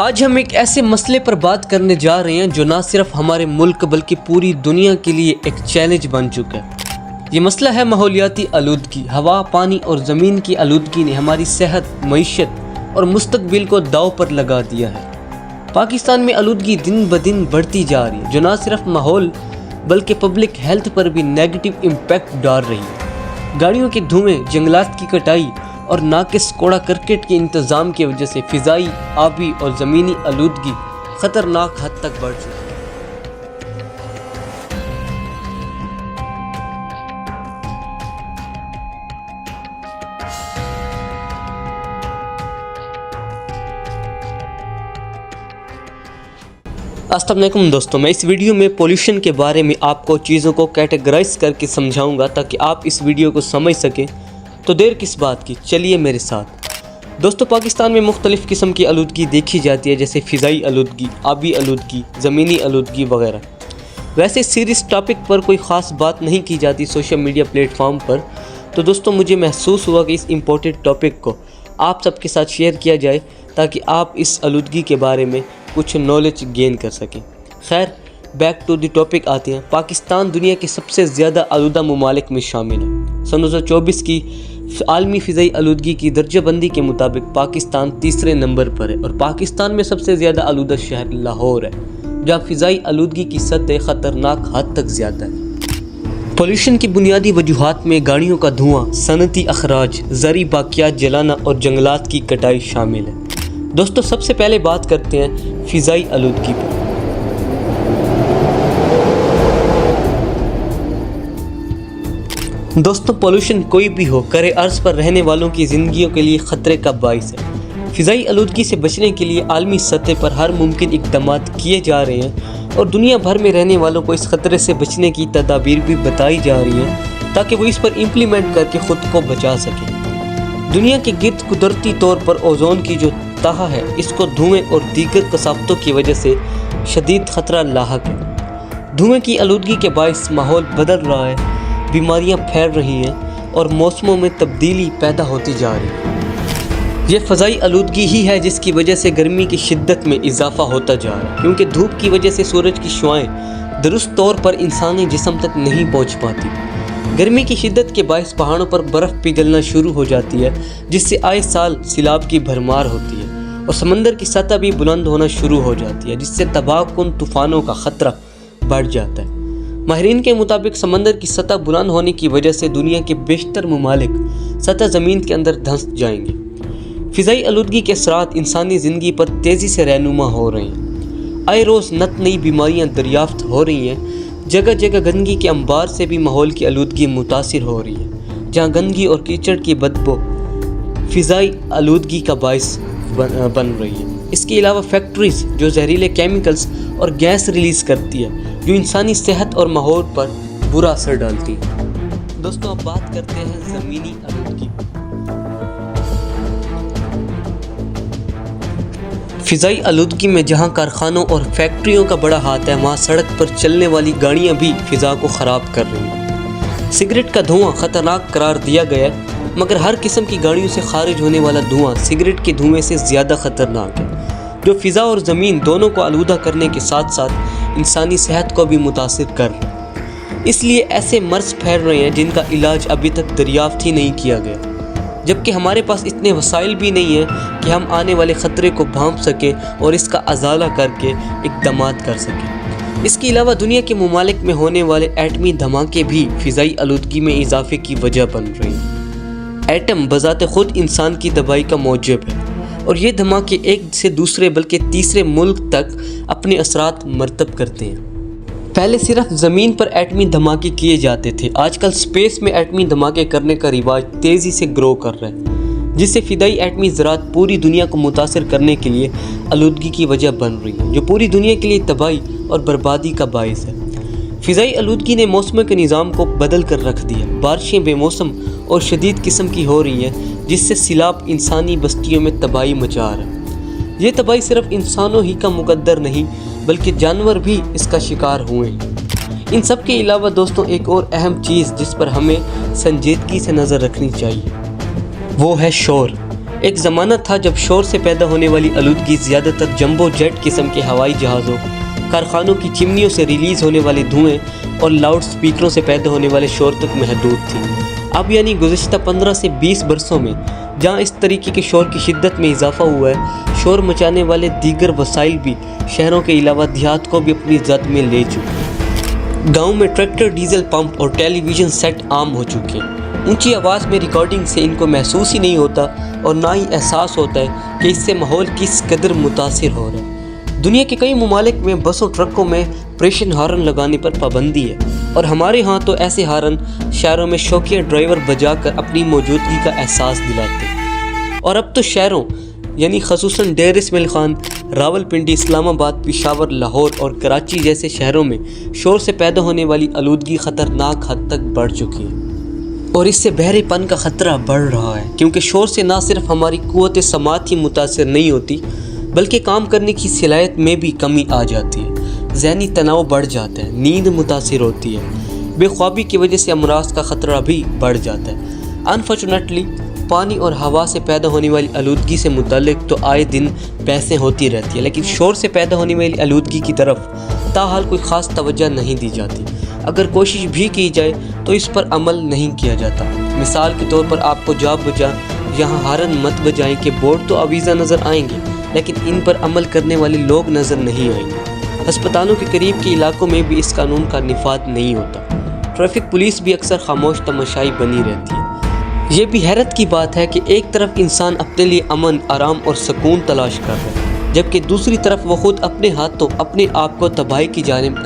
آج ہم ایک ایسے مسئلے پر بات کرنے جا رہے ہیں جو نہ صرف ہمارے ملک بلکہ پوری دنیا کے لیے ایک چیلنج بن چکا ہے۔ یہ مسئلہ ہے ماحولیاتی آلودگی۔ ہوا، پانی اور زمین کی آلودگی نے ہماری صحت، معیشت اور مستقبل کو داؤ پر لگا دیا ہے۔ پاکستان میں آلودگی دن بدن بڑھتی جا رہی ہے، جو نہ صرف ماحول بلکہ پبلک ہیلتھ پر بھی نیگیٹو امپیکٹ ڈال رہی ہے۔ گاڑیوں کے دھوئیں، جنگلات کی کٹائی اور ناقص کوڑا کرکٹ کے انتظام کی وجہ سے فضائی، آبی اور زمینی آلودگی خطرناک حد تک بڑھ چکی ہے۔ السلام علیکم دوستوں، میں اس ویڈیو میں پولیوشن کے بارے میں آپ کو چیزوں کو کیٹیگرائز کر کے سمجھاؤں گا تاکہ آپ اس ویڈیو کو سمجھ سکیں۔ تو دیر کس بات کی، چلیے میرے ساتھ۔ دوستوں، پاکستان میں مختلف قسم کی آلودگی دیکھی جاتی ہے، جیسے فضائی آلودگی، آبی آلودگی، زمینی آلودگی وغیرہ۔ ویسے سیریس ٹاپک پر کوئی خاص بات نہیں کی جاتی سوشل میڈیا پلیٹ فارم پر، تو دوستوں مجھے محسوس ہوا کہ اس امپورٹنٹ ٹاپک کو آپ سب کے ساتھ شیئر کیا جائے تاکہ آپ اس آلودگی کے بارے میں کچھ نالج گین کر سکیں۔ خیر، بیک ٹو دی ٹاپک آتے ہیں۔ پاکستان دنیا کے سب سے زیادہ آلودہ ممالک میں شامل ہے۔ سن 2024 کی عالمی فضائی آلودگی کی درجہ بندی کے مطابق پاکستان تیسرے نمبر پر ہے، اور پاکستان میں سب سے زیادہ آلودہ شہر لاہور ہے، جہاں فضائی آلودگی کی سطح خطرناک حد تک زیادہ ہے۔ پولیوشن کی بنیادی وجوہات میں گاڑیوں کا دھواں، صنعتی اخراج، زرعی باقیات جلانا اور جنگلات کی کٹائی شامل ہے۔ دوستو، سب سے پہلے بات کرتے ہیں فضائی آلودگی پر۔ دوستو، پولوشن کوئی بھی ہو، کرے ارض پر رہنے والوں کی زندگیوں کے لیے خطرے کا باعث ہے۔ فضائی آلودگی سے بچنے کے لیے عالمی سطح پر ہر ممکن اقدامات کیے جا رہے ہیں، اور دنیا بھر میں رہنے والوں کو اس خطرے سے بچنے کی تدابیر بھی بتائی جا رہی ہیں تاکہ وہ اس پر امپلیمنٹ کر کے خود کو بچا سکیں۔ دنیا کے گرد قدرتی طور پر اوزون کی جو تہہ ہے، اس کو دھوئیں اور دیگر کثافتوں کی وجہ سے شدید خطرہ لاحق ہے۔ دھوئیں کی آلودگی کے باعث ماحول بدل رہا ہے، بیماریاں پھیل رہی ہیں اور موسموں میں تبدیلی پیدا ہوتی جا رہی ہے۔ یہ فضائی آلودگی ہی ہے جس کی وجہ سے گرمی کی شدت میں اضافہ ہوتا جا رہا ہے، کیونکہ دھوپ کی وجہ سے سورج کی شعاعیں درست طور پر انسانی جسم تک نہیں پہنچ پاتی۔ گرمی کی شدت کے باعث پہاڑوں پر برف پگھلنا شروع ہو جاتی ہے، جس سے آئے سال سیلاب کی بھرمار ہوتی ہے، اور سمندر کی سطح بھی بلند ہونا شروع ہو جاتی ہے، جس سے تباہ کن طوفانوں کا خطرہ بڑھ جاتا ہے۔ ماہرین کے مطابق سمندر کی سطح بلند ہونے کی وجہ سے دنیا کے بیشتر ممالک سطح زمین کے اندر دھنس جائیں گے۔ فضائی آلودگی کے اثرات انسانی زندگی پر تیزی سے رہنما ہو رہے ہیں۔ آئے روز نت نئی بیماریاں دریافت ہو رہی ہیں۔ جگہ جگہ گندگی کے انبار سے بھی ماحول کی آلودگی متاثر ہو رہی ہے، جہاں گندگی اور کیچڑ کی بدبو فضائی آلودگی کا باعث بن رہی ہے۔ اس کے علاوہ فیکٹریز جو زہریلے کیمیکلز اور گیس ریلیز کرتی ہے، جو انسانی صحت اور ماحول پر برا اثر ڈالتی ہے۔ دوستوں، اب بات کرتے ہیں زمینی آلودگی۔ فضائی آلودگی میں جہاں کارخانوں اور فیکٹریوں کا بڑا ہاتھ ہے، وہاں سڑک پر چلنے والی گاڑیاں بھی فضا کو خراب کر رہی ہیں۔ سگریٹ کا دھواں خطرناک قرار دیا گیا ہے، مگر ہر قسم کی گاڑیوں سے خارج ہونے والا دھواں سگریٹ کے دھوئیں سے زیادہ خطرناک ہے، جو فضا اور زمین دونوں کو آلودہ کرنے کے ساتھ ساتھ انسانی صحت کو بھی متاثر کر رہا ہے۔ اس لیے ایسے مرض پھیل رہے ہیں جن کا علاج ابھی تک دریافت ہی نہیں کیا گیا، جبکہ ہمارے پاس اتنے وسائل بھی نہیں ہیں کہ ہم آنے والے خطرے کو بھانپ سکیں اور اس کا ازالہ کر کے اقدامات کر سکیں۔ اس کے علاوہ دنیا کے ممالک میں ہونے والے ایٹمی دھماکے بھی فضائی آلودگی میں اضافے کی وجہ بن رہے ہیں۔ ایٹم بذات خود انسان کی تباہی کا موجب ہے، اور یہ دھماکے ایک سے دوسرے بلکہ تیسرے ملک تک اپنے اثرات مرتب کرتے ہیں۔ پہلے صرف زمین پر ایٹمی دھماکے کیے جاتے تھے، آج کل اسپیس میں ایٹمی دھماکے کرنے کا رواج تیزی سے گرو کر رہا ہے، جس سے فضائی ایٹمی زراعت پوری دنیا کو متاثر کرنے کے لیے آلودگی کی وجہ بن رہی ہے، جو پوری دنیا کے لیے تباہی اور بربادی کا باعث ہے۔ فضائی آلودگی نے موسموں کے نظام کو بدل کر رکھ دیا، بارشیں بے موسم اور شدید قسم کی ہو رہی ہیں، جس سے سیلاب انسانی بستیوں میں تباہی مچا رہا ہے۔ یہ تباہی صرف انسانوں ہی کا مقدر نہیں بلکہ جانور بھی اس کا شکار ہوئے ہیں۔ ان سب کے علاوہ دوستوں، ایک اور اہم چیز جس پر ہمیں سنجیدگی سے نظر رکھنی چاہیے، وہ ہے شور۔ ایک زمانہ تھا جب شور سے پیدا ہونے والی آلودگی زیادہ تر جمبو جیٹ قسم کے ہوائی جہازوں، کارخانوں کی چمنیوں سے ریلیز ہونے والے دھوئیں اور لاؤڈ سپیکروں سے پیدا ہونے والے شور تک محدود تھی۔ اب یعنی گزشتہ 15 سے 20 برسوں میں جہاں اس طریقے کے شور کی شدت میں اضافہ ہوا ہے، شور مچانے والے دیگر وسائل بھی شہروں کے علاوہ دیہات کو بھی اپنی زد میں لے چکے ہیں۔ گاؤں میں ٹریکٹر، ڈیزل پمپ اور ٹیلی ویژن سیٹ عام ہو چکے ہیں۔ اونچی آواز میں ریکارڈنگ سے ان کو محسوس ہی نہیں ہوتا اور نہ ہی احساس ہوتا ہے کہ اس سے ماحول کس قدر متاثر ہو رہا ہے۔ دنیا کے کئی ممالک میں بسوں ٹرکوں میں پریشن ہارن لگانے پر پابندی ہے، اور ہمارے ہاں تو ایسے ہارن شہروں میں شوقیہ ڈرائیور بجا کر اپنی موجودگی کا احساس دلاتے ہیں۔ اور اب تو شہروں یعنی خصوصاً ڈیر اسماعیل خان، راولپنڈی، اسلام آباد، پشاور، لاہور اور کراچی جیسے شہروں میں شور سے پیدا ہونے والی آلودگی خطرناک حد تک بڑھ چکی ہے، اور اس سے بہرے پن کا خطرہ بڑھ رہا ہے، کیونکہ شور سے نہ صرف ہماری قوت سماعت ہی متاثر نہیں ہوتی بلکہ کام کرنے کی صلاحیت میں بھی کمی آ جاتی ہے، ذہنی تناؤ بڑھ جاتا ہے، نیند متاثر ہوتی ہے، بے خوابی کی وجہ سے امراض کا خطرہ بھی بڑھ جاتا ہے۔ انفارچونیٹلی پانی اور ہوا سے پیدا ہونے والی آلودگی سے متعلق تو آئے دن بحثیں ہوتی رہتی ہیں، لیکن شور سے پیدا ہونے والی آلودگی کی طرف تاحال کوئی خاص توجہ نہیں دی جاتی۔ اگر کوشش بھی کی جائے تو اس پر عمل نہیں کیا جاتا۔ مثال کے طور پر آپ کو جا بجا یہاں ہارن مت بجائیں کہ بورڈ تو آویزاں نظر آئیں گے، لیکن ان پر عمل کرنے والے لوگ نظر نہیں آئیں گے۔ ہسپتالوں کے قریب کے علاقوں میں بھی اس قانون کا نفاذ نہیں ہوتا۔ ٹریفک پولیس بھی اکثر خاموش تماشائی بنی رہتی ہے۔ یہ بھی حیرت کی بات ہے کہ ایک طرف انسان اپنے لیے امن، آرام اور سکون تلاش کر رہا ہے، جبکہ دوسری طرف وہ خود اپنے ہاتھوں اپنے آپ کو تباہی کی جانب